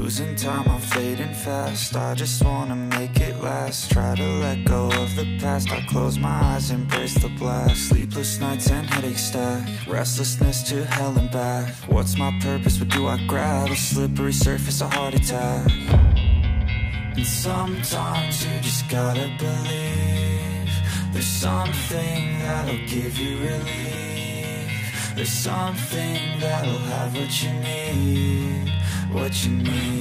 Losing time, I'm fading fast. I just wanna make it last. Try to let go of the past. I close my eyes, embrace the blast. Sleepless nights and headaches stack. Restlessness to hell and back. What's my purpose? What do I grab? A slippery surface, a heart attack. And sometimes you just gotta believe there's something that'll give you relief. There's something that'll have what you need, what you need.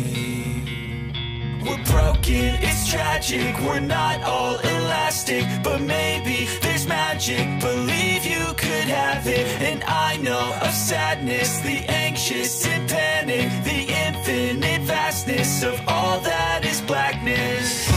We're broken, it's tragic, we're not all elastic, but maybe there's magic. Believe you could have it. And I know of sadness, the anxious and panic, the infinite vastness of all that is blackness.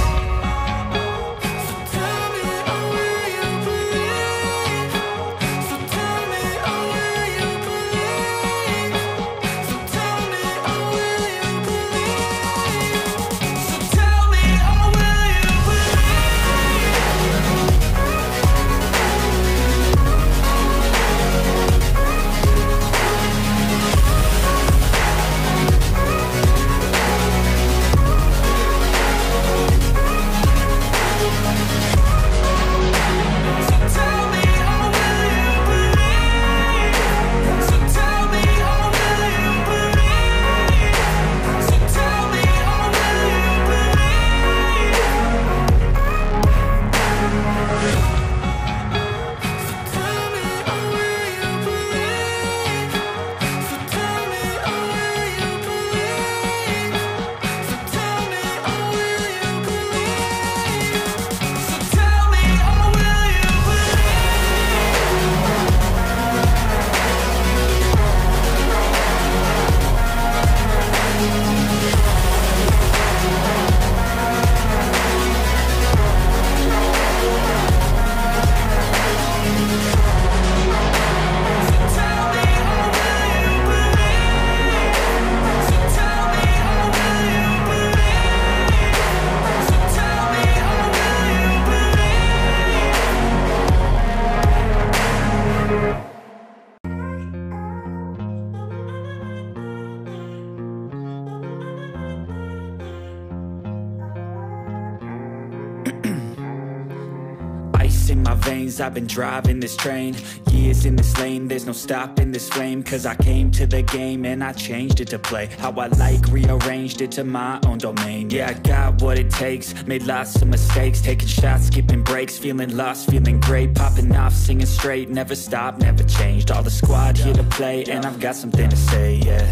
In my veins, I've been driving this train. Years in this lane, there's no stopping this flame. Cause I came to the game and I changed it to play how I like, rearranged it to my own domain. Yeah, I got what it takes, made lots of mistakes, taking shots, skipping breaks, feeling lost, feeling great, popping off, singing straight, never stopped, never changed. All the squad here to play, and I've got something to say, yeah.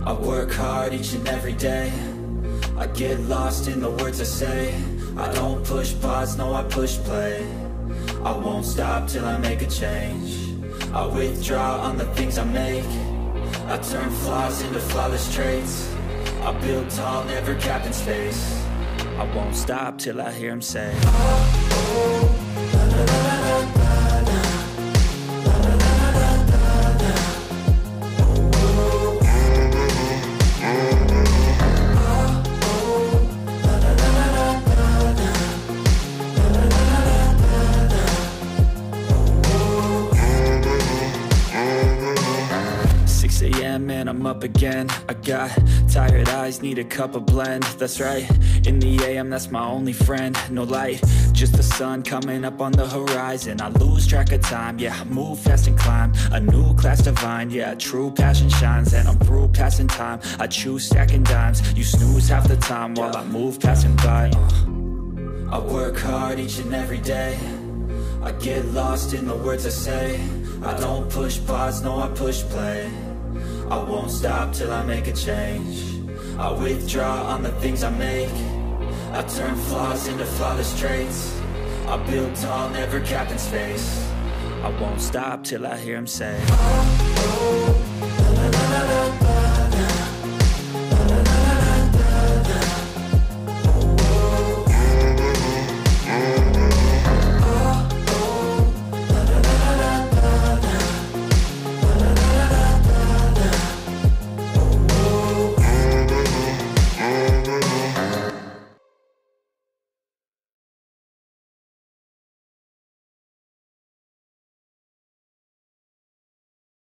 I work hard each and every day, I get lost in the words I say. I don't push pause, no I push play. I won't stop till I make a change. I withdraw on the things I make. I turn flaws into flawless traits. I build tall, never capped in space. I won't stop till I hear him say, oh, la, la, la, la, la. And I'm up again. I got tired eyes, need a cup of blend. That's right, in the AM, that's my only friend. No light, just the sun coming up on the horizon. I lose track of time, yeah, I move fast and climb a new class divine, yeah, true passion shines. And I'm through passing time, I choose stacking dimes. You snooze half the time while I move passing by. I work hard each and every day, I get lost in the words I say. I don't push pause, no I push play. I won't stop till I make a change. I withdraw on the things I make. I turn flaws into flawless traits. I build tall, never capped in space. I won't stop till I hear him say, oh,